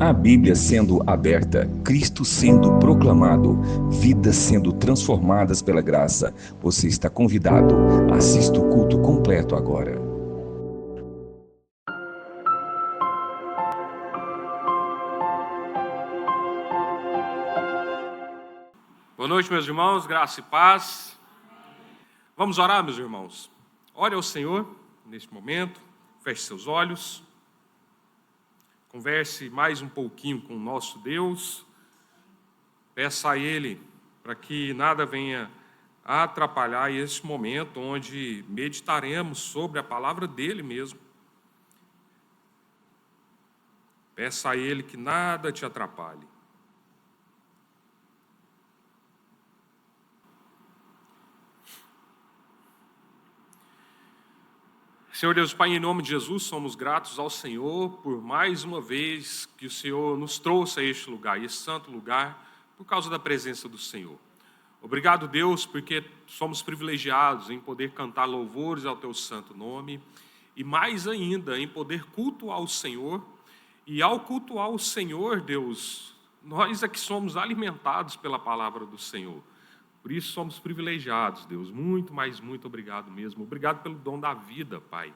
A Bíblia sendo aberta, Cristo sendo proclamado, vidas sendo transformadas pela graça. Você está convidado. Assista o culto completo agora. Boa noite, meus irmãos, graça e paz. Vamos orar, meus irmãos. Ore ao Senhor neste momento, feche seus olhos, converse mais um pouquinho com o nosso Deus, peça a Ele para que nada venha a atrapalhar esse momento onde meditaremos sobre a palavra dEle mesmo. Peça a Ele que nada te atrapalhe. Senhor Deus Pai, em nome de Jesus, somos gratos ao Senhor por mais uma vez que o Senhor nos trouxe a este lugar, esse santo lugar, por causa da presença do Senhor. Obrigado, Deus, porque somos privilegiados em poder cantar louvores ao Teu santo nome e mais ainda em poder cultuar o Senhor. E ao cultuar o Senhor, Deus, nós é que somos alimentados pela palavra do Senhor. Por isso somos privilegiados, Deus. Muito, mas muito obrigado mesmo. Obrigado pelo dom da vida, Pai.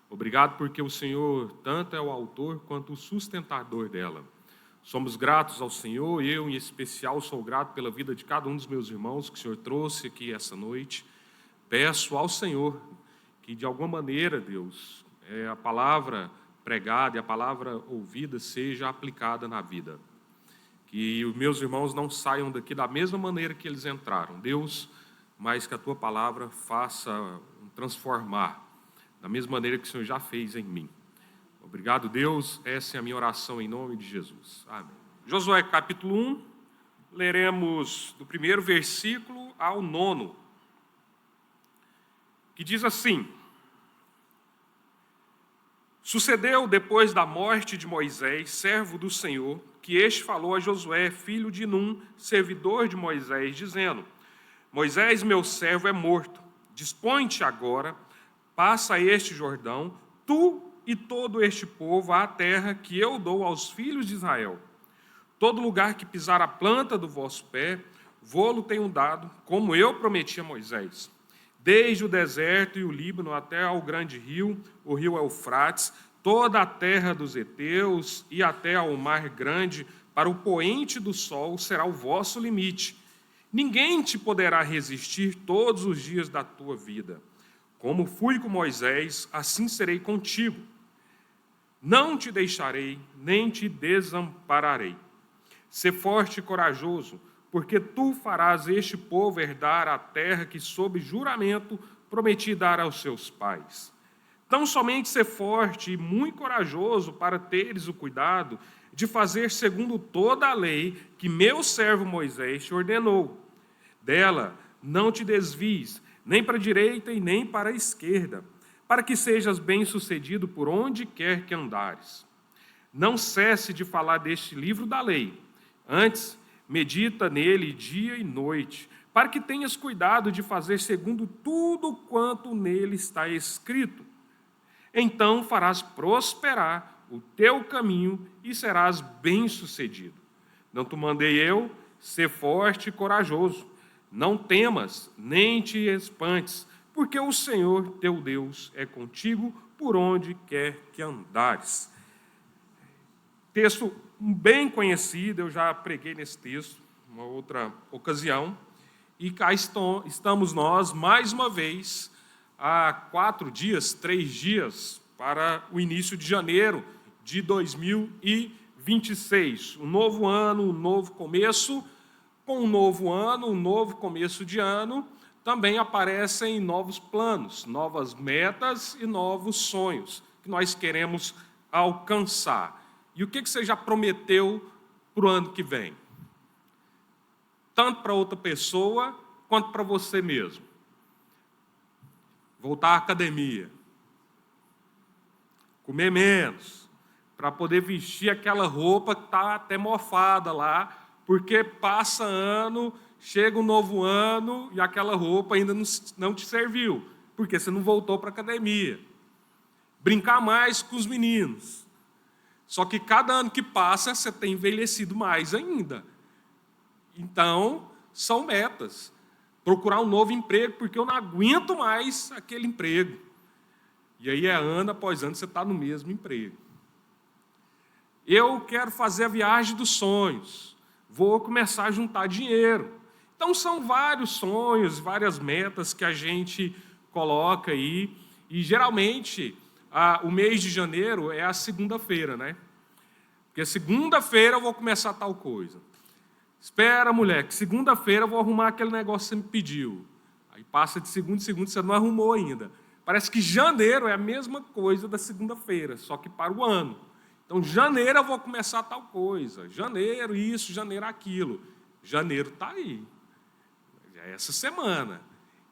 Obrigado porque o Senhor tanto é o autor quanto o sustentador dela. Somos gratos ao Senhor. Eu, em especial, sou grato pela vida de cada um dos meus irmãos que o Senhor trouxe aqui essa noite. Peço ao Senhor que, de alguma maneira, Deus, a palavra pregada e a palavra ouvida seja aplicada na vida. Que os meus irmãos não saiam daqui da mesma maneira que eles entraram, Deus, mas que a Tua palavra faça transformar, da mesma maneira que o Senhor já fez em mim. Obrigado, Deus, essa é a minha oração em nome de Jesus. Amém. Josué capítulo 1, leremos do primeiro versículo ao 9, que diz assim: Sucedeu depois da morte de Moisés, servo do Senhor, que este falou a Josué, filho de Num, servidor de Moisés, dizendo: Moisés, meu servo, é morto. Dispõe-te agora, passa este Jordão, tu e todo este povo, à terra que eu dou aos filhos de Israel. Todo lugar que pisar a planta do vosso pé, vô-lo tenho dado, como eu prometi a Moisés. Desde o deserto e o Líbano até ao grande rio, o rio Eufrates, toda a terra dos heteus e até ao mar grande, para o poente do sol será o vosso limite. Ninguém te poderá resistir todos os dias da tua vida. Como fui com Moisés, assim serei contigo. Não te deixarei, nem te desampararei. Sê forte e corajoso, porque tu farás este povo herdar a terra que, sob juramento, prometi dar aos seus pais. Tão somente ser forte e muito corajoso para teres o cuidado de fazer segundo toda a lei que meu servo Moisés te ordenou. Dela não te desvies, nem para a direita e nem para a esquerda, para que sejas bem-sucedido por onde quer que andares. Não cesse de falar deste livro da lei. Antes, medita nele dia e noite, para que tenhas cuidado de fazer segundo tudo quanto nele está escrito. Então farás prosperar o teu caminho e serás bem-sucedido. Não te mandei eu, ser forte e corajoso. Não temas, nem te espantes, porque o Senhor teu Deus é contigo por onde quer que andares. Texto bem conhecido, eu já preguei nesse texto, uma outra ocasião, e cá estamos nós, mais uma vez, há 3 dias, para o início de janeiro de 2026. Um novo ano, um novo começo. Com um novo ano, um novo começo de ano, também aparecem novos planos, novas metas e novos sonhos que nós queremos alcançar. E o que você já prometeu para o ano que vem? Tanto para outra pessoa, quanto para você mesmo. Voltar à academia. Comer menos. Para poder vestir aquela roupa que está até mofada lá, porque passa ano, chega um novo ano e aquela roupa ainda não te serviu, porque você não voltou para a academia. Brincar mais com os meninos. Só que cada ano que passa, você tem envelhecido mais ainda. Então, são metas. Procurar um novo emprego, porque eu não aguento mais aquele emprego. E aí, ano após ano, você está no mesmo emprego. Eu quero fazer a viagem dos sonhos. Vou começar a juntar dinheiro. Então, são vários sonhos, várias metas que a gente coloca aí. E, geralmente, o mês de janeiro é a segunda-feira, né? Porque segunda-feira eu vou começar tal coisa. Espera, mulher, que segunda-feira eu vou arrumar aquele negócio que você me pediu. Aí passa de segunda em segunda, você não arrumou ainda. Parece que janeiro é a mesma coisa da segunda-feira, só que para o ano. Então, janeiro eu vou começar tal coisa. Janeiro isso, janeiro aquilo. Janeiro está aí. É essa semana.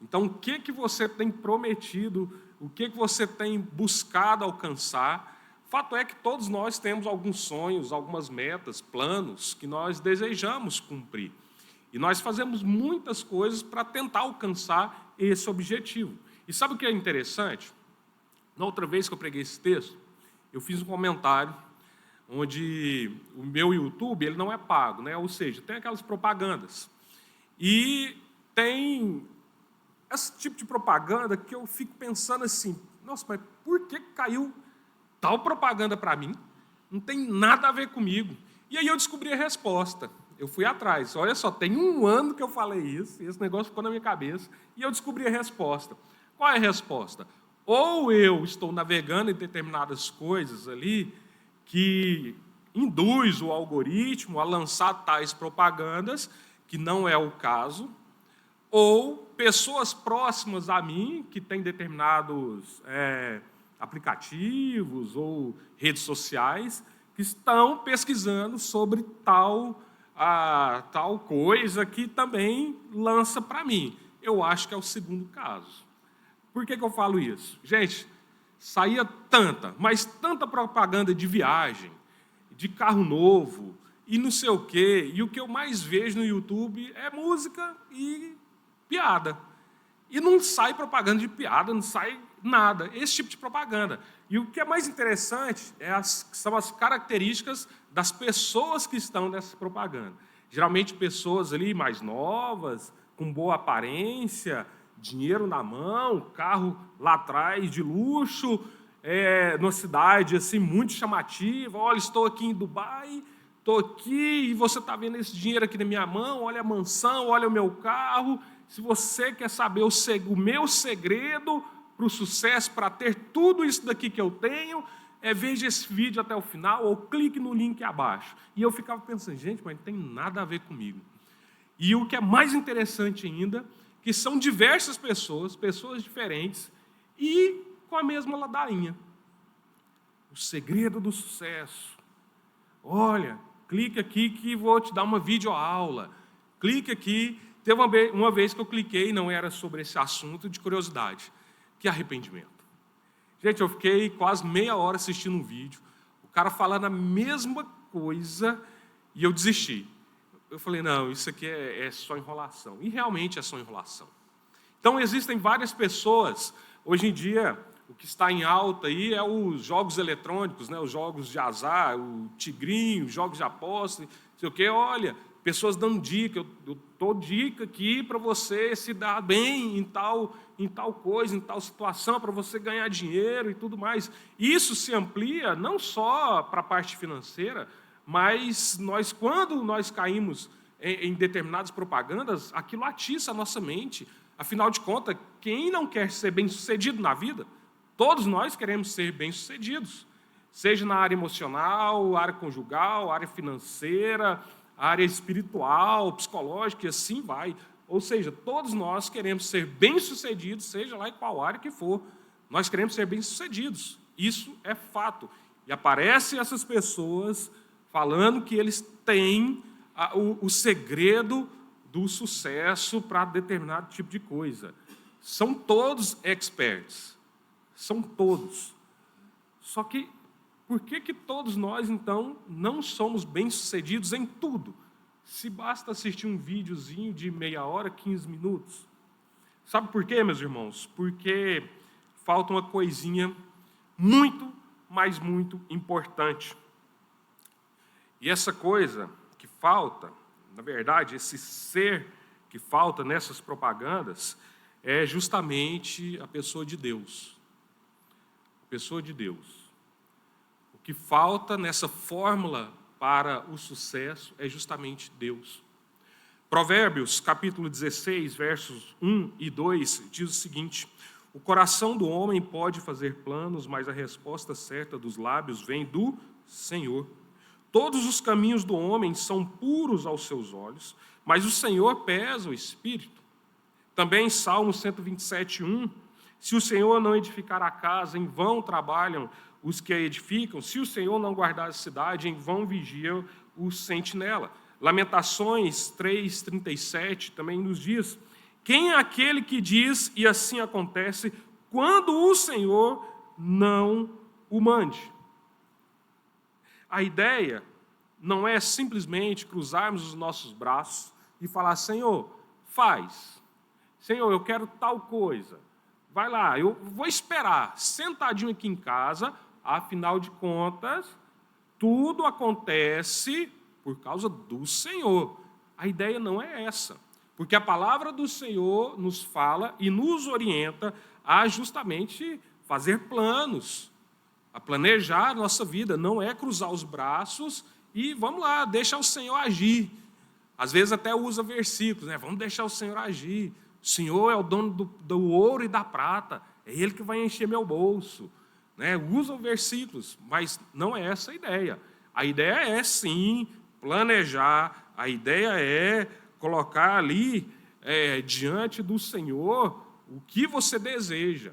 Então, o que você tem prometido, o que você tem buscado alcançar? Fato é que todos nós temos alguns sonhos, algumas metas, planos que nós desejamos cumprir. E nós fazemos muitas coisas para tentar alcançar esse objetivo. E sabe o que é interessante? Na outra vez que eu preguei esse texto, eu fiz um comentário onde o meu YouTube ele não é pago, né? Ou seja, tem aquelas propagandas. E tem esse tipo de propaganda que eu fico pensando assim, nossa, mas por que caiu tal propaganda para mim? Não tem nada a ver comigo. E aí eu descobri a resposta. Eu fui atrás. Olha só, tem um ano que eu falei isso, e esse negócio ficou na minha cabeça, e eu descobri a resposta. Qual é a resposta? Ou eu estou navegando em determinadas coisas ali que induz o algoritmo a lançar tais propagandas, que não é o caso, ou pessoas próximas a mim, que têm determinados aplicativos ou redes sociais, que estão pesquisando sobre tal coisa que também lança para mim. Eu acho que é o segundo caso. Por que eu falo isso? Gente, saía mas tanta propaganda de viagem, de carro novo, e não sei o quê, e o que eu mais vejo no YouTube é música e piada. E não sai propaganda de piada, não sai nada, esse tipo de propaganda. E o que é mais interessante são as características das pessoas que estão nessa propaganda. Geralmente pessoas ali mais novas, com boa aparência, dinheiro na mão, carro lá atrás de luxo, numa cidade assim, muito chamativa. Olha, estou aqui em Dubai, estou aqui e você está vendo esse dinheiro aqui na minha mão, olha a mansão, olha o meu carro. Se você quer saber o meu segredo para o sucesso, para ter tudo isso daqui que eu tenho, veja esse vídeo até o final ou clique no link abaixo. E eu ficava pensando, gente, mas não tem nada a ver comigo. E o que é mais interessante ainda, que são diversas pessoas diferentes, e com a mesma ladainha. O segredo do sucesso. Olha, clique aqui que vou te dar uma videoaula. Clique aqui. Teve uma vez que eu cliquei, não era sobre esse assunto, de curiosidade. Que arrependimento. Gente, eu fiquei quase meia hora assistindo um vídeo, o cara falando a mesma coisa, e eu desisti. Eu falei, não, isso aqui é só enrolação. E realmente é só enrolação. Então, existem várias pessoas, hoje em dia, o que está em alta aí é os jogos eletrônicos, né? Os jogos de azar, o tigrinho, os jogos de aposta, não sei o quê. Olha, pessoas dando dica, eu dou dica aqui para você se dar bem em tal coisa, em tal situação, para você ganhar dinheiro e tudo mais. Isso se amplia não só para a parte financeira, mas quando nós caímos em determinadas propagandas, aquilo atiça a nossa mente. Afinal de contas, quem não quer ser bem-sucedido na vida? Todos nós queremos ser bem-sucedidos, seja na área emocional, área conjugal, área financeira, área espiritual, psicológica, e assim vai. Ou seja, todos nós queremos ser bem-sucedidos, seja lá em qual área que for. Nós queremos ser bem-sucedidos. Isso é fato. E aparecem essas pessoas falando que eles têm o segredo do sucesso para determinado tipo de coisa. São todos experts. São todos. Só que, por que todos nós, então, não somos bem-sucedidos em tudo? Se basta assistir um videozinho de meia hora, 15 minutos. Sabe por quê, meus irmãos? Porque falta uma coisinha muito, mas muito importante. E essa coisa que falta, na verdade, esse ser que falta nessas propagandas, é justamente a pessoa de Deus. A pessoa de Deus. O que falta nessa fórmula para o sucesso é justamente Deus. Provérbios, capítulo 16, versos 1 e 2, diz o seguinte: o coração do homem pode fazer planos, mas a resposta certa dos lábios vem do Senhor. Todos os caminhos do homem são puros aos seus olhos, mas o Senhor pesa o espírito. Também Salmo 127, 1, se o Senhor não edificar a casa, em vão trabalham os que a edificam. Se o Senhor não guardar a cidade, em vão vigia o sentinela. Lamentações 3:37 também nos diz: quem é aquele que diz, e assim acontece, quando o Senhor não o mande? A ideia não é simplesmente cruzarmos os nossos braços e falar: Senhor, faz. Senhor, eu quero tal coisa. Vai lá, eu vou esperar, sentadinho aqui em casa. Afinal de contas, tudo acontece por causa do Senhor. A ideia não é essa, porque a palavra do Senhor nos fala e nos orienta a justamente fazer planos, a planejar a nossa vida. Não é cruzar os braços e vamos lá, deixa o Senhor agir. Às vezes até usa versículos, né? Vamos deixar o Senhor agir. O Senhor é o dono do ouro e da prata, é Ele que vai encher meu bolso. Usam versículos, mas não é essa a ideia. A ideia é, sim, planejar, a ideia é colocar ali diante do Senhor o que você deseja,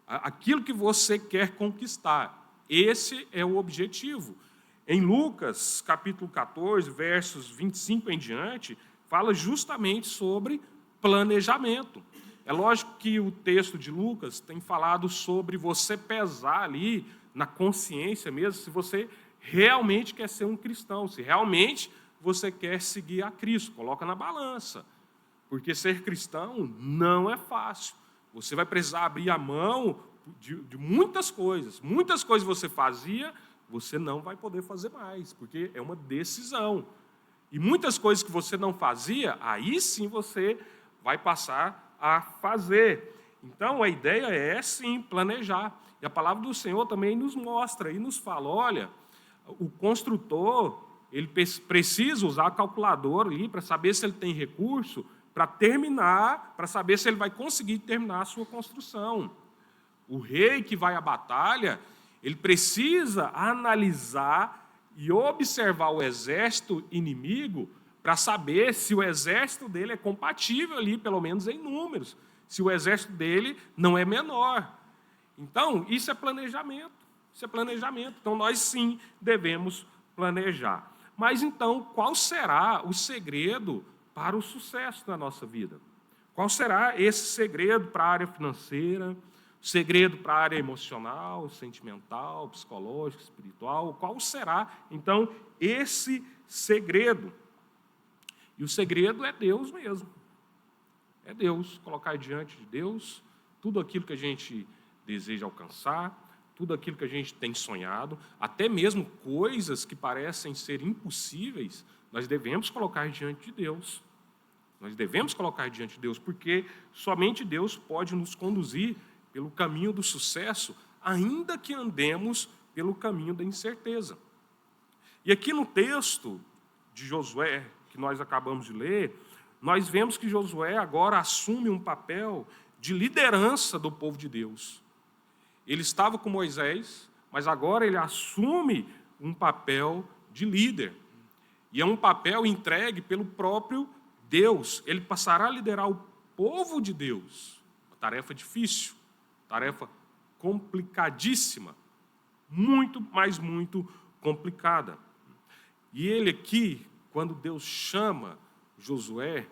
aquilo que você quer conquistar. Esse é o objetivo. Em Lucas, capítulo 14, versos 25 em diante, fala justamente sobre planejamento. É lógico que o texto de Lucas tem falado sobre você pesar ali na consciência mesmo, se você realmente quer ser um cristão, se realmente você quer seguir a Cristo. Coloca na balança, porque ser cristão não é fácil. Você vai precisar abrir a mão de muitas coisas. Muitas coisas você fazia, você não vai poder fazer mais, porque é uma decisão. E muitas coisas que você não fazia, aí sim você vai passar a fazer. Então, a ideia é, sim, planejar. E a palavra do Senhor também nos mostra e nos fala: olha, o construtor, ele precisa usar a calculadora ali para saber se ele tem recurso para terminar, para saber se ele vai conseguir terminar a sua construção. O rei que vai à batalha, ele precisa analisar e observar o exército inimigo para saber se o exército dele é compatível ali, pelo menos em números, se o exército dele não é menor. Então, isso é planejamento. Isso é planejamento. Então, nós sim devemos planejar. Mas então, qual será o segredo para o sucesso na nossa vida? Qual será esse segredo para a área financeira, o segredo para a área emocional, sentimental, psicológica, espiritual? Qual será, então, esse segredo? E o segredo é Deus mesmo. É Deus, colocar diante de Deus tudo aquilo que a gente deseja alcançar, tudo aquilo que a gente tem sonhado, até mesmo coisas que parecem ser impossíveis, nós devemos colocar diante de Deus. Nós devemos colocar diante de Deus, porque somente Deus pode nos conduzir pelo caminho do sucesso, ainda que andemos pelo caminho da incerteza. E aqui no texto de Josué, que nós acabamos de ler, nós vemos que Josué agora assume um papel de liderança do povo de Deus. Ele estava com Moisés, mas agora ele assume um papel de líder. E é um papel entregue pelo próprio Deus. Ele passará a liderar o povo de Deus. Uma tarefa difícil, tarefa complicadíssima, muito, mas muito complicada. E ele aqui, quando Deus chama Josué,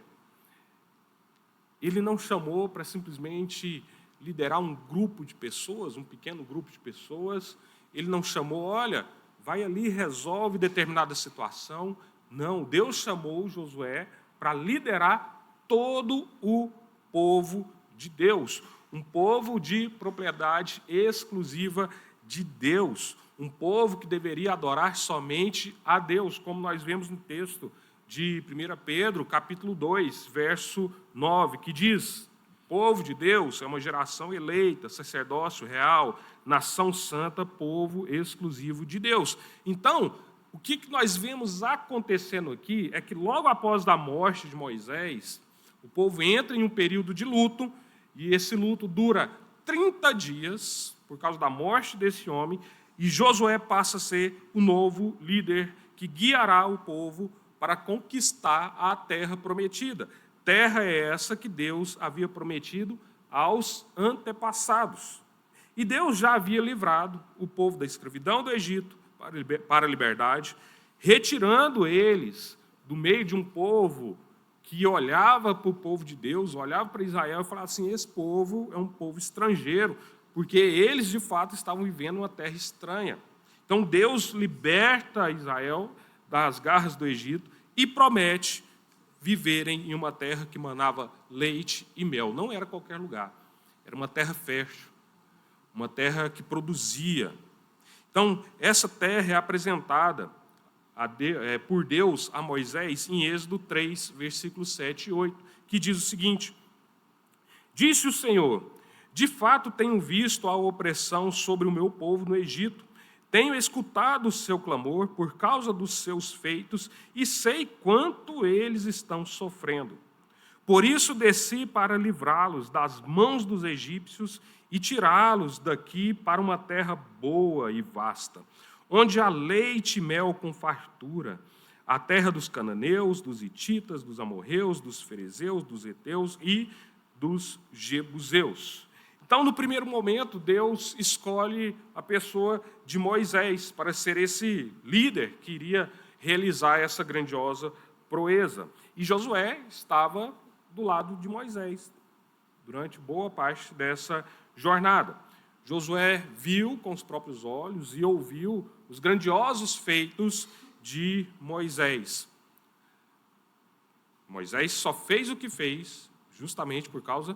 ele não chamou para simplesmente liderar um grupo de pessoas, um pequeno grupo de pessoas. Ele não chamou, olha, vai ali e resolve determinada situação. Não, Deus chamou Josué para liderar todo o povo de Deus, um povo de propriedade exclusiva de Deus, um povo que deveria adorar somente a Deus, como nós vemos no texto de 1 Pedro, capítulo 2, verso 9, que diz: o povo de Deus é uma geração eleita, sacerdócio real, nação santa, povo exclusivo de Deus. Então, o que nós vemos acontecendo aqui é que logo após a morte de Moisés, o povo entra em um período de luto, e esse luto dura 30 dias, por causa da morte desse homem, e Josué passa a ser o novo líder que guiará o povo para conquistar a terra prometida. Terra é essa que Deus havia prometido aos antepassados. E Deus já havia livrado o povo da escravidão do Egito para a liberdade, retirando eles do meio de um povo que olhava para o povo de Deus, olhava para Israel e falava assim: esse povo é um povo estrangeiro, porque eles, de fato, estavam vivendo uma terra estranha. Então, Deus liberta Israel das garras do Egito e promete viverem em uma terra que manava leite e mel. Não era qualquer lugar, era uma terra fértil, uma terra que produzia. Então, essa terra é apresentada por Deus a Moisés em Êxodo 3, versículos 7 e 8, que diz o seguinte: disse o Senhor: de fato tenho visto a opressão sobre o meu povo no Egito, tenho escutado o seu clamor por causa dos seus feitos e sei quanto eles estão sofrendo. Por isso desci para livrá-los das mãos dos egípcios e tirá-los daqui para uma terra boa e vasta, onde há leite e mel com fartura, a terra dos cananeus, dos hititas, dos amorreus, dos ferezeus, dos heteus e dos jebuseus. Então, no primeiro momento, Deus escolhe a pessoa de Moisés para ser esse líder que iria realizar essa grandiosa proeza. E Josué estava do lado de Moisés durante boa parte dessa jornada. Josué viu com os próprios olhos e ouviu os grandiosos feitos de Moisés. Moisés só fez o que fez justamente por causa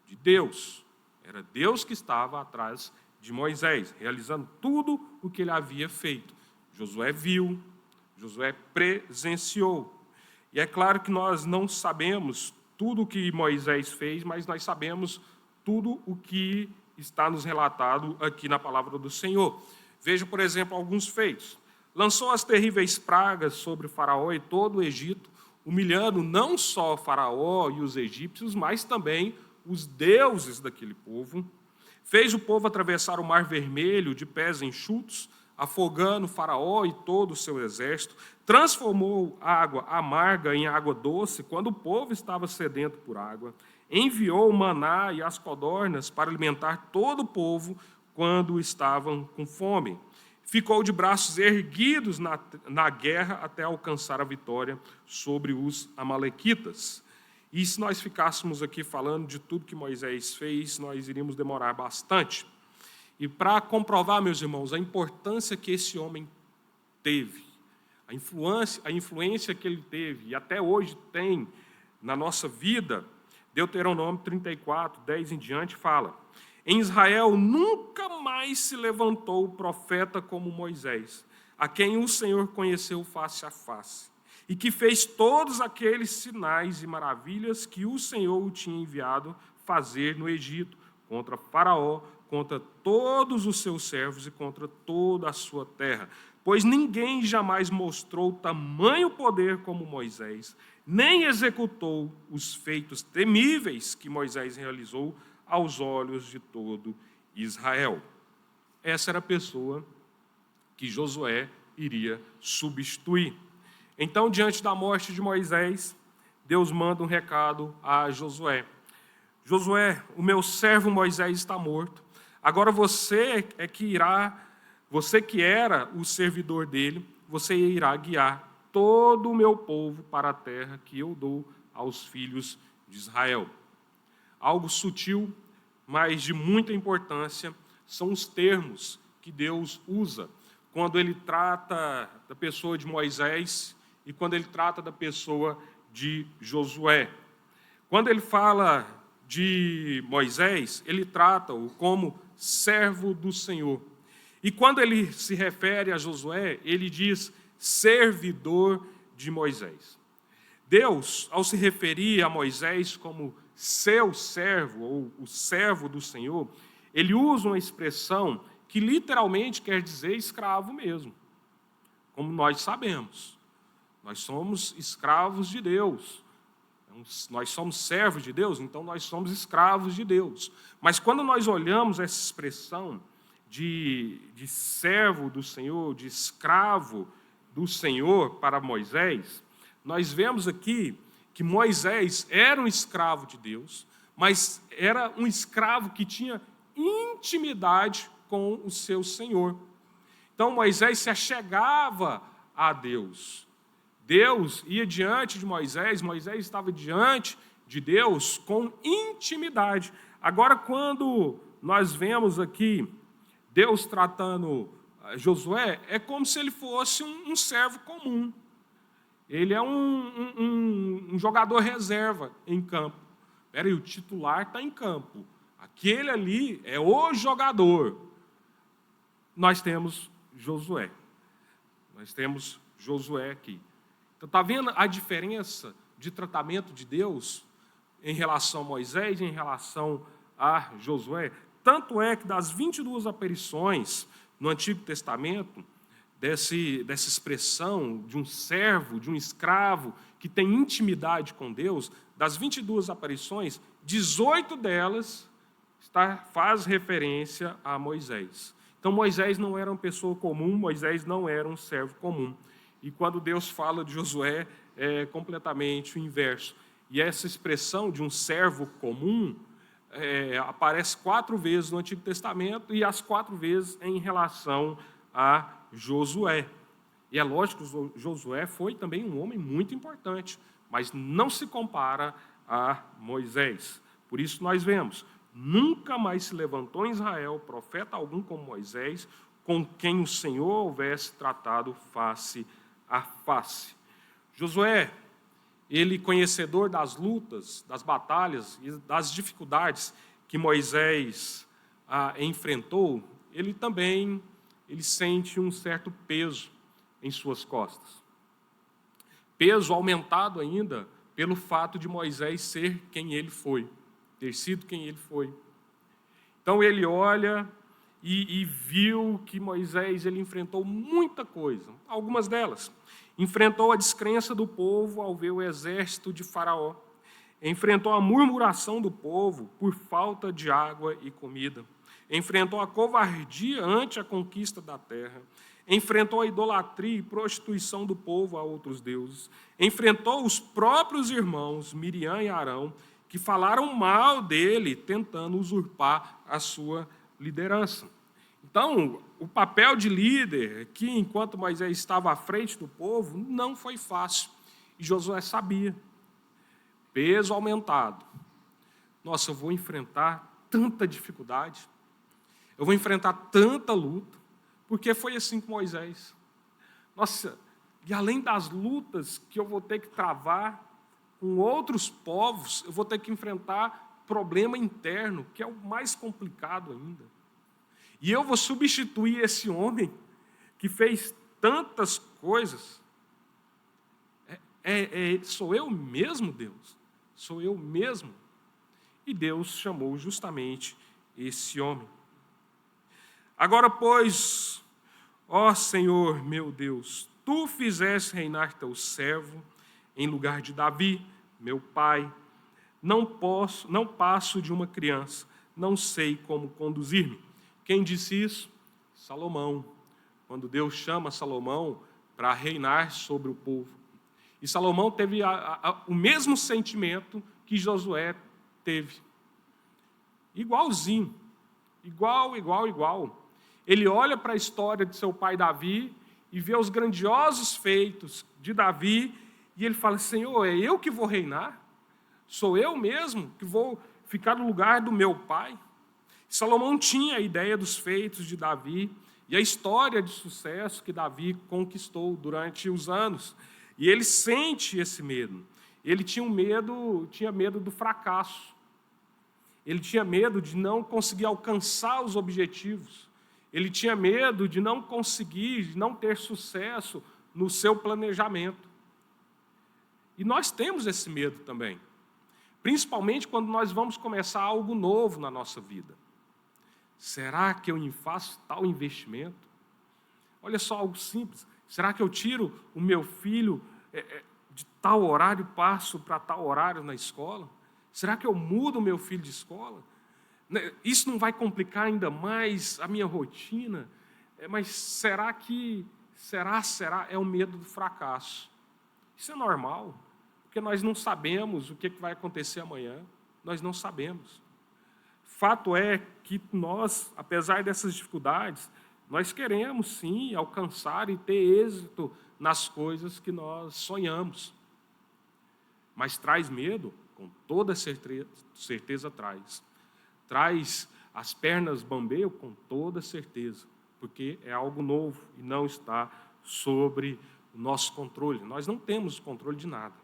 de Deus. Era Deus que estava atrás de Moisés, realizando tudo o que ele havia feito. Josué viu, Josué presenciou. E é claro que nós não sabemos tudo o que Moisés fez, mas nós sabemos tudo o que está nos relatado aqui na palavra do Senhor. Veja, por exemplo, alguns feitos. Lançou as terríveis pragas sobre Faraó e todo o Egito, humilhando não só Faraó e os egípcios, mas também os deuses daquele povo. Fez o povo atravessar o Mar Vermelho de pés enxutos, afogando Faraó e todo o seu exército. Transformou água amarga em água doce, quando o povo estava sedento por água. Enviou o maná e as codornas para alimentar todo o povo quando estavam com fome. Ficou de braços erguidos na guerra até alcançar a vitória sobre os amalequitas. E se nós ficássemos aqui falando de tudo que Moisés fez, nós iríamos demorar bastante. E para comprovar, meus irmãos, a importância que esse homem teve, a influência que ele teve e até hoje tem na nossa vida, Deuteronômio 34, 10 em diante, fala: em Israel nunca mais se levantou profeta como Moisés, a quem o Senhor conheceu face a face, e que fez todos aqueles sinais e maravilhas que o Senhor o tinha enviado fazer no Egito, contra Faraó, contra todos os seus servos e contra toda a sua terra. Pois ninguém jamais mostrou tamanho poder como Moisés, nem executou os feitos temíveis que Moisés realizou aos olhos de todo Israel. Essa era a pessoa que Josué iria substituir. Então, diante da morte de Moisés, Deus manda um recado a Josué. Josué, o meu servo Moisés está morto. Agora você que era o servidor dele, você irá guiar todo o meu povo para a terra que eu dou aos filhos de Israel. Algo sutil, mas de muita importância, são os termos que Deus usa quando ele trata da pessoa de Moisés e quando ele trata da pessoa de Josué. Quando ele fala de Moisés, ele trata-o como servo do Senhor. E quando ele se refere a Josué, ele diz servidor de Moisés. Deus, ao se referir a Moisés como seu servo, ou o servo do Senhor, ele usa uma expressão que literalmente quer dizer escravo mesmo. Como nós sabemos, nós somos escravos de Deus. Nós somos servos de Deus, então nós somos escravos de Deus. Mas quando nós olhamos essa expressão de servo do Senhor, de escravo do Senhor para Moisés, nós vemos aqui que Moisés era um escravo de Deus, mas era um escravo que tinha intimidade com o seu Senhor. Então Moisés se achegava a Deus. Deus ia diante de Moisés, Moisés estava diante de Deus com intimidade. Agora, quando nós vemos aqui Deus tratando Josué, é como se ele fosse um servo comum. Ele é um jogador reserva em campo. Peraí, o titular está em campo. Aquele ali é o jogador. Nós temos Josué. Nós temos Josué aqui. Então, está vendo a diferença de tratamento de Deus em relação a Moisés e em relação a Josué? Tanto é que das 22 aparições no Antigo Testamento, dessa expressão de um servo, de um escravo que tem intimidade com Deus, das 22 aparições, 18 delas faz referência a Moisés. Então, Moisés não era uma pessoa comum, Moisés não era um servo comum. E quando Deus fala de Josué, é completamente o inverso. E essa expressão de um servo comum aparece 4 vezes no Antigo Testamento e as 4 vezes em relação a Josué. E é lógico que Josué foi também um homem muito importante, mas não se compara a Moisés. Por isso nós vemos, nunca mais se levantou em Israel profeta algum como Moisés, com quem o Senhor houvesse tratado face a face. Josué, ele conhecedor das lutas, das batalhas e das dificuldades que Moisés enfrentou, ele sente um certo peso em suas costas. Peso aumentado ainda pelo fato de Moisés ser quem ele foi, ter sido quem ele foi. Então ele olha e viu que Moisés ele enfrentou muita coisa, algumas delas. Enfrentou a descrença do povo ao ver o exército de Faraó. Enfrentou a murmuração do povo por falta de água e comida. Enfrentou a covardia ante a conquista da terra. Enfrentou a idolatria e prostituição do povo a outros deuses. Enfrentou os próprios irmãos, Miriam e Arão, que falaram mal dele, tentando usurpar a sua liderança. Então, o papel de líder, que enquanto Moisés estava à frente do povo, não foi fácil. E Josué sabia. Peso aumentado. Nossa, eu vou enfrentar tanta dificuldade. Eu vou enfrentar tanta luta. Porque foi assim com Moisés. Nossa, e além das lutas que eu vou ter que travar com outros povos, eu vou ter que enfrentar problema interno, que é o mais complicado ainda. E eu vou substituir esse homem que fez tantas coisas. Sou eu mesmo, Deus? Sou eu mesmo? E Deus chamou justamente esse homem. Agora, pois, ó Senhor meu Deus, Tu fizeste reinar Teu servo em lugar de Davi, meu pai. Não passo de uma criança, não sei como conduzir-me. Quem disse isso? Salomão. Quando Deus chama Salomão para reinar sobre o povo. E Salomão teve o mesmo sentimento que Josué teve. Igualzinho. Igual. Ele olha para a história de seu pai Davi e vê os grandiosos feitos de Davi e ele fala, Senhor, é eu que vou reinar? Sou eu mesmo que vou ficar no lugar do meu pai? Salomão tinha a ideia dos feitos de Davi e a história de sucesso que Davi conquistou durante os anos. E ele sente esse medo. Ele tinha medo do fracasso. Ele tinha medo de não conseguir alcançar os objetivos. Ele tinha medo de não conseguir, de não ter sucesso no seu planejamento. E nós temos esse medo também, principalmente quando nós vamos começar algo novo na nossa vida. Será que eu faço tal investimento? Olha só, algo simples. Será que eu tiro o meu filho de tal horário e passo para tal horário na escola? Será que eu mudo o meu filho de escola? Isso não vai complicar ainda mais a minha rotina? Mas será que... Será? É o medo do fracasso. Isso é normal, porque nós não sabemos o que vai acontecer amanhã. Nós não sabemos. Fato é que nós, apesar dessas dificuldades, nós queremos, sim, alcançar e ter êxito nas coisas que nós sonhamos. Mas traz medo? Com toda certeza traz. Traz as pernas bambeiam? Com toda certeza, porque é algo novo e não está sobre o nosso controle. Nós não temos controle de nada.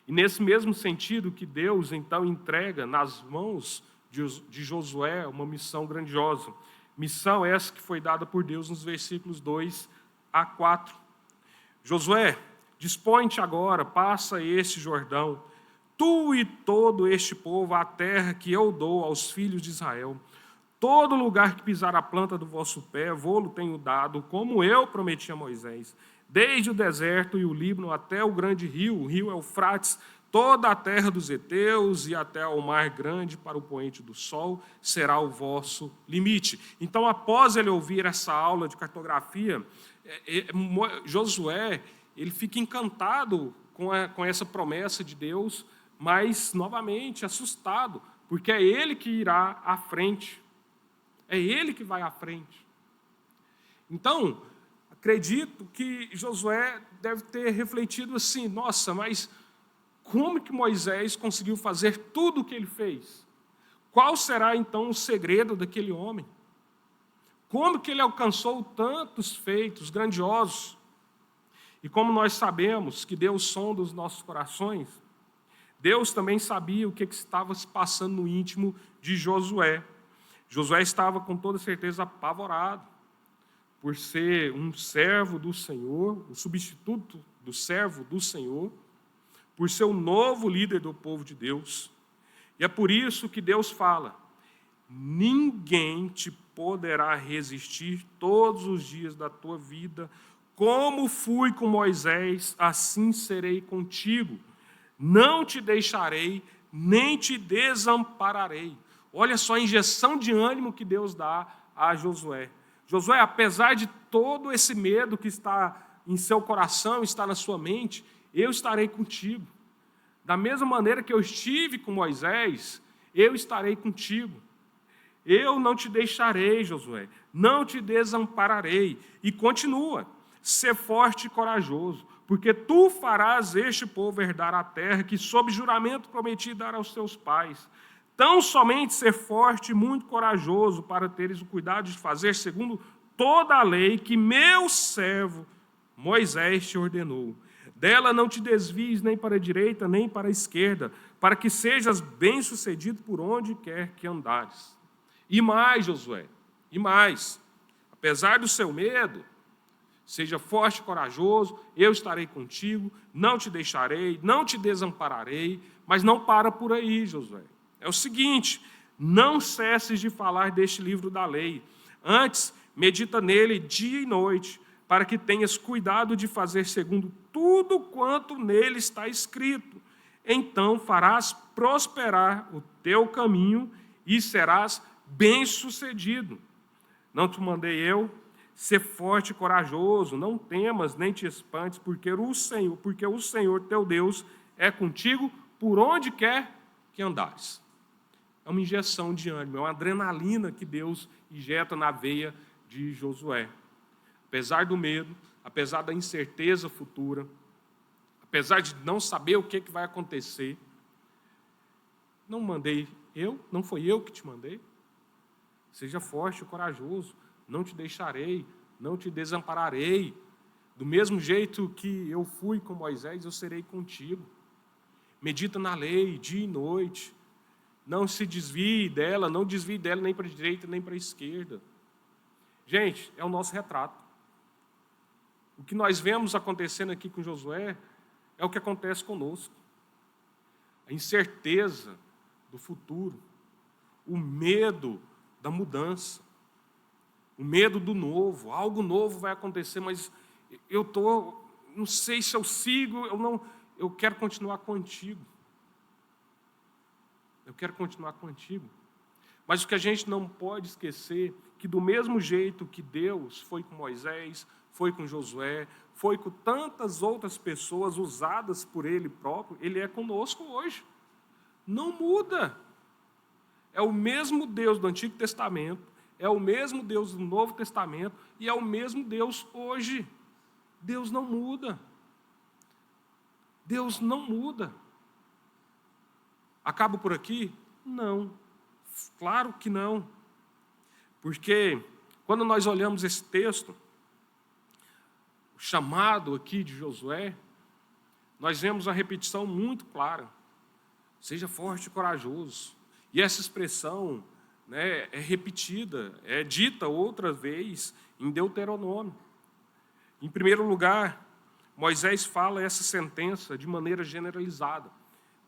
E nesse mesmo sentido que Deus, então, entrega nas mãos de Josué uma missão grandiosa. Missão essa que foi dada por Deus nos versículos 2 a 4. Josué, dispõe-te agora, passa este Jordão, tu e todo este povo, a terra que eu dou aos filhos de Israel. Todo lugar que pisar a planta do vosso pé, vou-lo tenho dado, como eu prometi a Moisés. Desde o deserto e o Líbano até o grande rio, o rio Eufrates, toda a terra dos heteus e até ao mar grande para o poente do sol, será o vosso limite. Então, após ele ouvir essa aula de cartografia, Josué, ele fica encantado com essa promessa de Deus, mas, novamente, assustado, porque é ele que irá à frente. É ele que vai à frente. Então, acredito que Josué deve ter refletido assim, nossa, mas como que Moisés conseguiu fazer tudo o que ele fez? Qual será, então, o segredo daquele homem? Como que ele alcançou tantos feitos grandiosos? E como nós sabemos que Deus sonda os nossos corações, Deus também sabia o que estava se passando no íntimo de Josué. Josué estava, com toda certeza, apavorado por ser um servo do Senhor, o substituto do servo do Senhor, por ser o novo líder do povo de Deus. E é por isso que Deus fala, ninguém te poderá resistir todos os dias da tua vida, como fui com Moisés, assim serei contigo. Não te deixarei, nem te desampararei. Olha só a injeção de ânimo que Deus dá a Josué. Josué, apesar de todo esse medo que está em seu coração, está na sua mente, eu estarei contigo. Da mesma maneira que eu estive com Moisés, eu estarei contigo. Eu não te deixarei, Josué, não te desampararei. E continua, ser forte e corajoso, porque tu farás este povo herdar a terra que, sob juramento, prometi dar aos teus pais. Tão somente ser forte e muito corajoso para teres o cuidado de fazer segundo toda a lei que meu servo Moisés te ordenou. Dela não te desvies nem para a direita nem para a esquerda, para que sejas bem-sucedido por onde quer que andares. E mais, Josué, e mais, apesar do seu medo, seja forte e corajoso, eu estarei contigo, não te deixarei, não te desampararei, mas não para por aí, Josué. É o seguinte, não cesses de falar deste livro da lei. Antes, medita nele dia e noite, para que tenhas cuidado de fazer segundo tudo quanto nele está escrito. Então farás prosperar o teu caminho e serás bem-sucedido. Não te mandei eu? Ser forte e corajoso, não temas nem te espantes, porque o Senhor teu Deus é contigo por onde quer que andares. É uma injeção de ânimo, é uma adrenalina que Deus injeta na veia de Josué. Apesar do medo, apesar da incerteza futura, apesar de não saber o que vai acontecer, não mandei eu, não foi eu que te mandei. Seja forte e corajoso, não te deixarei, não te desampararei. Do mesmo jeito que eu fui com Moisés, eu serei contigo. Medita na lei, dia e noite. Não se desvie dela, não desvie dela nem para a direita nem para a esquerda. Gente, é o nosso retrato. O que nós vemos acontecendo aqui com Josué é o que acontece conosco. A incerteza do futuro, o medo da mudança, o medo do novo. Algo novo vai acontecer, mas não sei se eu sigo, eu quero continuar contigo. Eu quero continuar contigo. Mas o que a gente não pode esquecer, que do mesmo jeito que Deus foi com Moisés, foi com Josué, foi com tantas outras pessoas usadas por Ele próprio, Ele é conosco hoje. Não muda. É o mesmo Deus do Antigo Testamento, é o mesmo Deus do Novo Testamento e é o mesmo Deus hoje. Deus não muda. Deus não muda. Acabo por aqui? Não. Claro que não. Porque quando nós olhamos esse texto, o chamado aqui de Josué, nós vemos uma repetição muito clara. Seja forte e corajoso. E essa expressão, né, é repetida, é dita outra vez em Deuteronômio. Em primeiro lugar, Moisés fala essa sentença de maneira generalizada.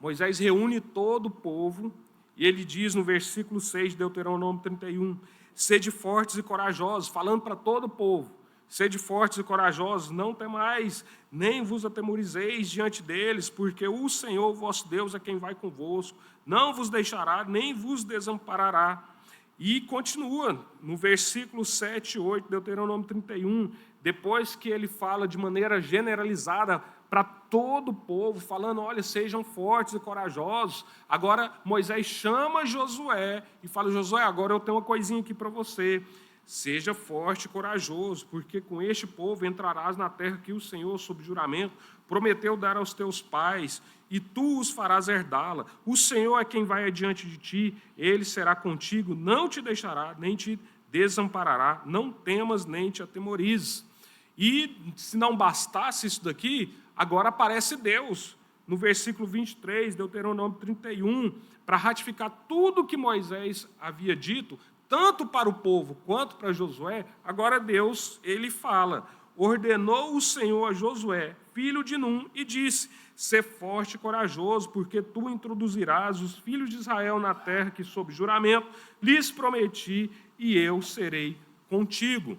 Moisés reúne todo o povo e ele diz no versículo 6 de Deuteronômio 31, sede fortes e corajosos, falando para todo o povo, sede fortes e corajosos, não temais, nem vos atemorizeis diante deles, porque o Senhor vosso Deus é quem vai convosco, não vos deixará, nem vos desamparará. E continua no versículo 7 e 8 de Deuteronômio 31, depois que ele fala de maneira generalizada para todo o povo, falando, olha, sejam fortes e corajosos. Agora Moisés chama Josué e fala, Josué, agora eu tenho uma coisinha aqui para você. Seja forte e corajoso, porque com este povo entrarás na terra que o Senhor, sob juramento, prometeu dar aos teus pais, e tu os farás herdá-la. O Senhor é quem vai adiante de ti, ele será contigo, não te deixará, nem te desamparará, não temas, nem te atemorizes. E se não bastasse isso daqui, agora aparece Deus, no versículo 23, Deuteronômio 31, para ratificar tudo o que Moisés havia dito, tanto para o povo quanto para Josué. Agora Deus, ele fala, ordenou o Senhor a Josué, filho de Num, e disse, sê forte e corajoso, porque tu introduzirás os filhos de Israel na terra que, sob juramento, lhes prometi, e eu serei contigo.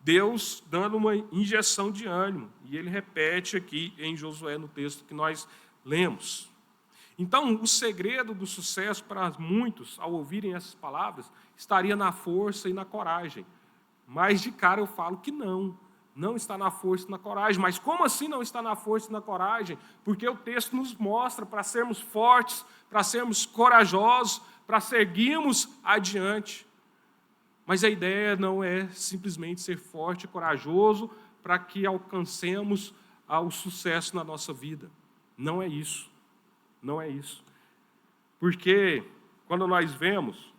Deus dando uma injeção de ânimo, e ele repete aqui em Josué, no texto que nós lemos. Então, o segredo do sucesso para muitos, ao ouvirem essas palavras, estaria na força e na coragem. Mas, de cara, eu falo que não está na força e na coragem. Mas como assim não está na força e na coragem? Porque o texto nos mostra para sermos fortes, para sermos corajosos, para seguirmos adiante. Mas a ideia não é simplesmente ser forte e corajoso para que alcancemos o sucesso na nossa vida. Não é isso. Não é isso. Porque quando nós vemos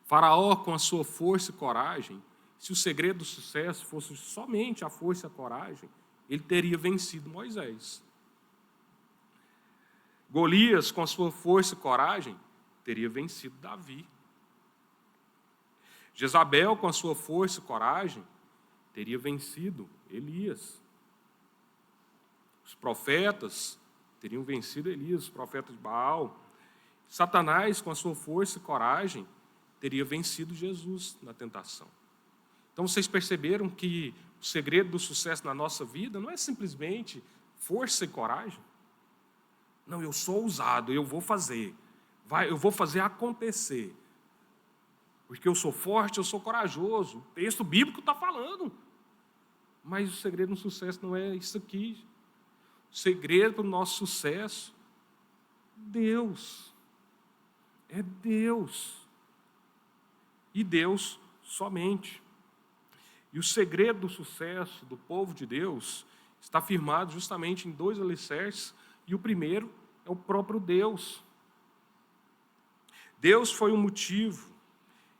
Faraó com a sua força e coragem, se o segredo do sucesso fosse somente a força e a coragem, ele teria vencido Moisés. Golias, com a sua força e coragem, teria vencido Davi. Jezabel, com a sua força e coragem, teria vencido Elias. Os profetas teriam vencido Elias, os profetas de Baal. Satanás, com a sua força e coragem, teria vencido Jesus na tentação. Então, vocês perceberam que o segredo do sucesso na nossa vida não é simplesmente força e coragem? Não, eu sou ousado, eu vou fazer. Eu vou fazer acontecer. Porque eu sou forte, eu sou corajoso. O texto bíblico está falando. Mas o segredo do sucesso não é isso aqui. O segredo do nosso sucesso, Deus. É Deus. E Deus somente. E o segredo do sucesso do povo de Deus está firmado justamente em dois alicerces, e o primeiro é o próprio Deus. Deus foi o motivo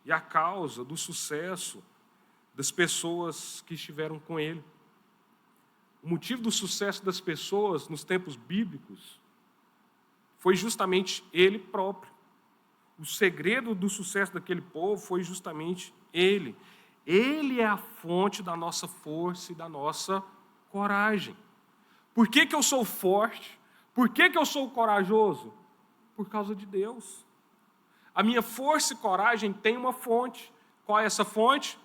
e a causa do sucesso das pessoas que estiveram com Ele. O motivo do sucesso das pessoas nos tempos bíblicos foi justamente Ele próprio. O segredo do sucesso daquele povo foi justamente Ele. Ele é a fonte da nossa força e da nossa coragem. Por que eu sou forte? Por que eu sou corajoso? Por causa de Deus. A minha força e coragem tem uma fonte. Qual é essa fonte?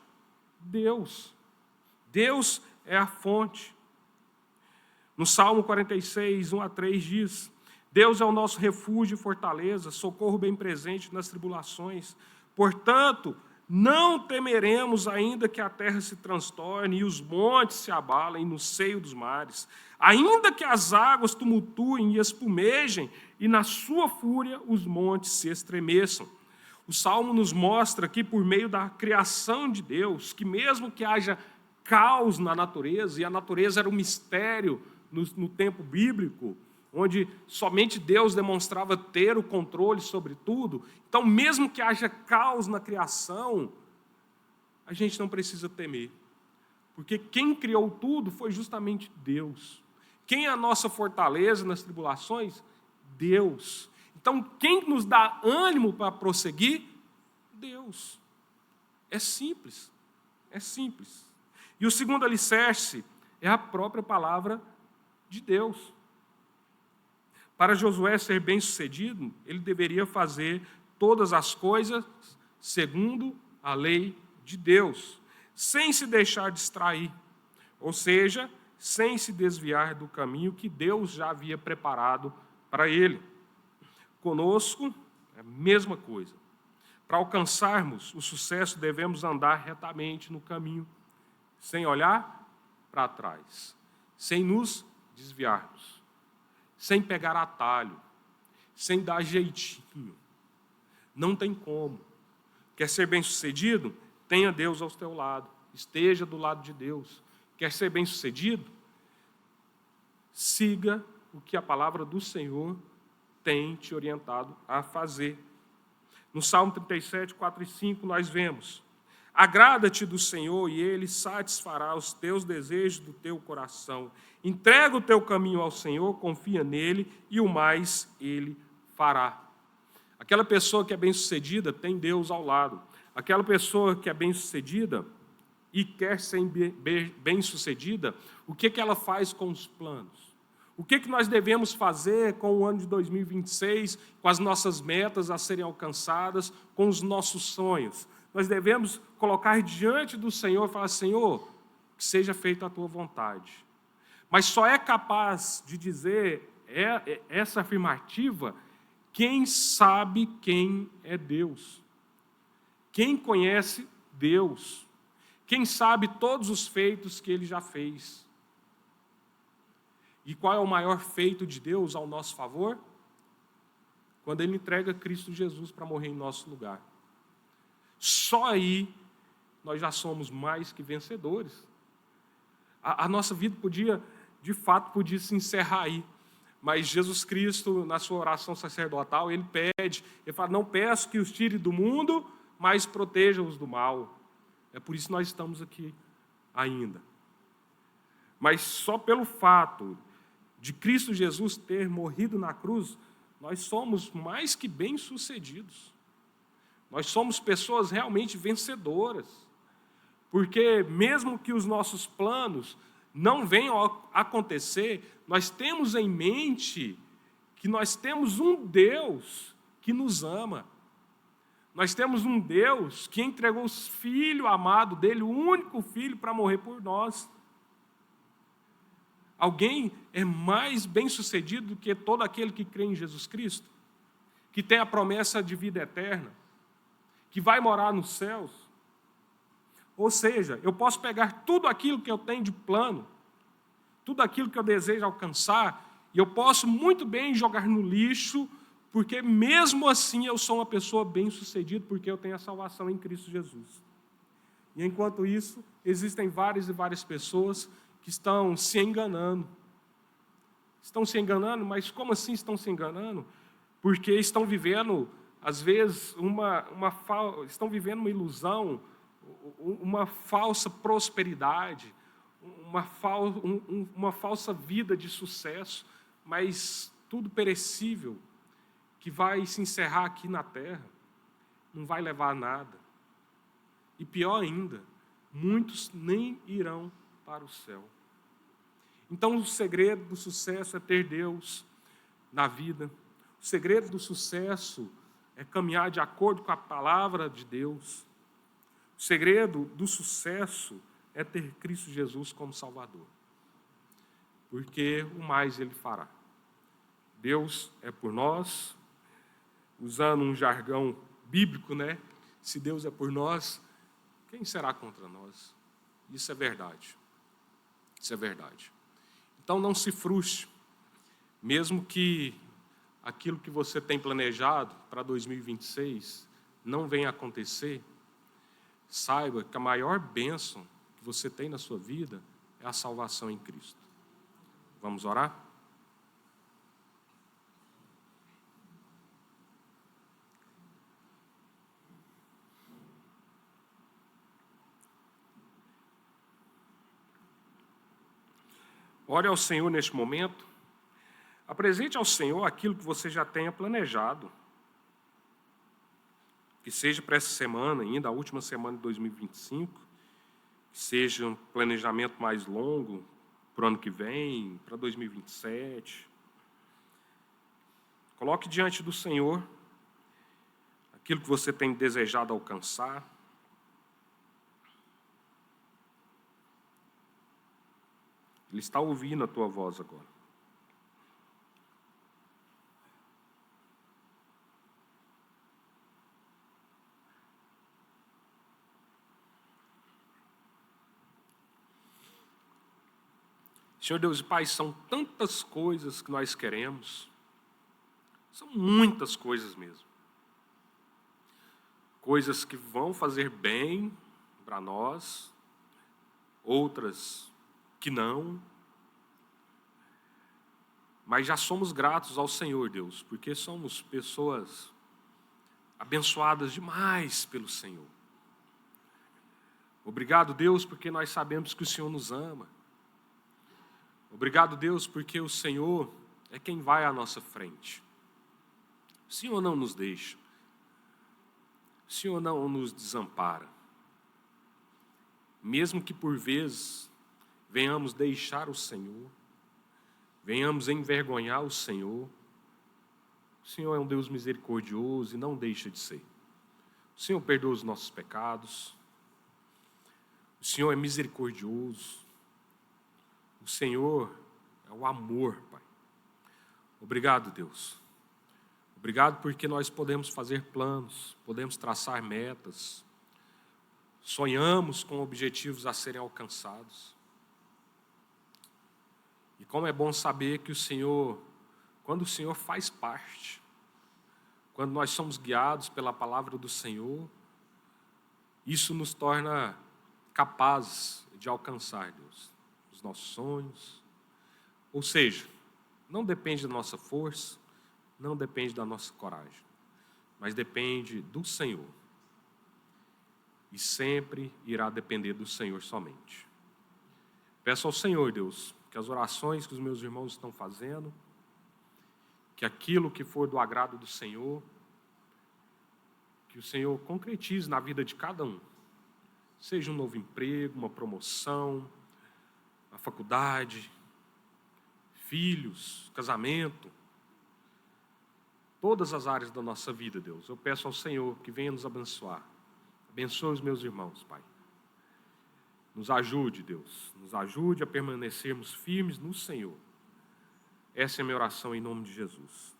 Deus. Deus é a fonte. No Salmo 46, 1-3 diz: Deus é o nosso refúgio e fortaleza, socorro bem presente nas tribulações. Portanto, não temeremos, ainda que a terra se transtorne e os montes se abalem no seio dos mares, ainda que as águas tumultuem e espumejem, e na sua fúria os montes se estremeçam. O Salmo nos mostra aqui, por meio da criação de Deus, que mesmo que haja caos na natureza, e a natureza era um mistério no tempo bíblico, onde somente Deus demonstrava ter o controle sobre tudo, então, mesmo que haja caos na criação, a gente não precisa temer, porque quem criou tudo foi justamente Deus. Quem é a nossa fortaleza nas tribulações? Deus. Então, quem nos dá ânimo para prosseguir? Deus. É simples. É simples. E o segundo alicerce é a própria palavra de Deus. Para Josué ser bem-sucedido, ele deveria fazer todas as coisas segundo a lei de Deus, sem se deixar distrair, ou seja, sem se desviar do caminho que Deus já havia preparado para ele. Conosco, é a mesma coisa. Para alcançarmos o sucesso, devemos andar retamente no caminho, sem olhar para trás, sem nos desviarmos, sem pegar atalho, sem dar jeitinho. Não tem como. Quer ser bem-sucedido? Tenha Deus ao teu lado. Esteja do lado de Deus. Quer ser bem-sucedido? Siga o que a palavra do Senhor tem te orientado a fazer. No Salmo 37, 4 e 5, nós vemos: agrada-te do Senhor e Ele satisfará os teus desejos do teu coração. Entrega o teu caminho ao Senhor, confia nele e o mais Ele fará. Aquela pessoa que é bem-sucedida tem Deus ao lado. Aquela pessoa que é bem-sucedida e quer ser bem-sucedida, o que ela faz com os planos? O que nós devemos fazer com o ano de 2026, com as nossas metas a serem alcançadas, com os nossos sonhos? Nós devemos colocar diante do Senhor e falar: Senhor, que seja feita a tua vontade. Mas só é capaz de dizer essa afirmativa quem sabe quem é Deus. Quem conhece Deus. Quem sabe todos os feitos que Ele já fez. E qual é o maior feito de Deus ao nosso favor? Quando Ele entrega Cristo Jesus para morrer em nosso lugar. Só aí nós já somos mais que vencedores. A nossa vida de fato, podia se encerrar aí. Mas Jesus Cristo, na sua oração sacerdotal, Ele fala: não peço que os tire do mundo, mas proteja-os do mal. É por isso que nós estamos aqui ainda. Mas só pelo fato de Cristo Jesus ter morrido na cruz, nós somos mais que bem-sucedidos. Nós somos pessoas realmente vencedoras. Porque mesmo que os nossos planos não venham a acontecer, nós temos em mente que nós temos um Deus que nos ama. Nós temos um Deus que entregou o Filho amado dele, o único Filho, para morrer por nós. Alguém é mais bem-sucedido do que todo aquele que crê em Jesus Cristo? Que tem a promessa de vida eterna? Que vai morar nos céus? Ou seja, eu posso pegar tudo aquilo que eu tenho de plano, tudo aquilo que eu desejo alcançar, e eu posso muito bem jogar no lixo, porque mesmo assim eu sou uma pessoa bem-sucedida, porque eu tenho a salvação em Cristo Jesus. E enquanto isso, existem várias e várias pessoas que estão se enganando. Estão se enganando, mas como assim estão se enganando? Porque estão vivendo, às vezes, estão vivendo uma ilusão, uma falsa prosperidade, uma falsa vida de sucesso, mas tudo perecível, que vai se encerrar aqui na terra, não vai levar a nada. E pior ainda, muitos nem irão para o céu. Então, o segredo do sucesso é ter Deus na vida. O segredo do sucesso é caminhar de acordo com a palavra de Deus. O segredo do sucesso é ter Cristo Jesus como Salvador. Porque o mais Ele fará. Deus é por nós, usando um jargão bíblico, né? Se Deus é por nós, quem será contra nós? Isso é verdade. Isso é verdade. Então não se frustre, mesmo que aquilo que você tem planejado para 2026 não venha acontecer, saiba que a maior bênção que você tem na sua vida é a salvação em Cristo. Vamos orar? Ore ao Senhor neste momento. Apresente ao Senhor aquilo que você já tenha planejado. Que seja para essa semana ainda, a última semana de 2025. Que seja um planejamento mais longo para o ano que vem, para 2027. Coloque diante do Senhor aquilo que você tem desejado alcançar. Ele está ouvindo a tua voz agora. Senhor Deus e Pai, são tantas coisas que nós queremos. São muitas coisas mesmo. Coisas que vão fazer bem para nós, outras que não. Mas já somos gratos ao Senhor, Deus, porque somos pessoas abençoadas demais pelo Senhor. Obrigado, Deus, porque nós sabemos que o Senhor nos ama. Obrigado, Deus, porque o Senhor é quem vai à nossa frente. O Senhor não nos deixa. O Senhor não nos desampara. Mesmo que por vezes venhamos deixar o Senhor, venhamos envergonhar o Senhor, o Senhor é um Deus misericordioso e não deixa de ser. O Senhor perdoa os nossos pecados. O Senhor é misericordioso. O Senhor é o amor, Pai. Obrigado, Deus. Obrigado porque nós podemos fazer planos, podemos traçar metas, sonhamos com objetivos a serem alcançados. E como é bom saber que o Senhor, quando o Senhor faz parte, quando nós somos guiados pela palavra do Senhor, isso nos torna capazes de alcançar, Deus, os nossos sonhos. Ou seja, não depende da nossa força, não depende da nossa coragem, mas depende do Senhor. E sempre irá depender do Senhor somente. Peço ao Senhor, Deus, que as orações que os meus irmãos estão fazendo, que aquilo que for do agrado do Senhor, que o Senhor concretize na vida de cada um. Seja um novo emprego, uma promoção, uma faculdade, filhos, casamento, todas as áreas da nossa vida, Deus. Eu peço ao Senhor que venha nos abençoar. Abençoe os meus irmãos, Pai. Nos ajude, Deus. Nos ajude a permanecermos firmes no Senhor. Essa é a minha oração em nome de Jesus.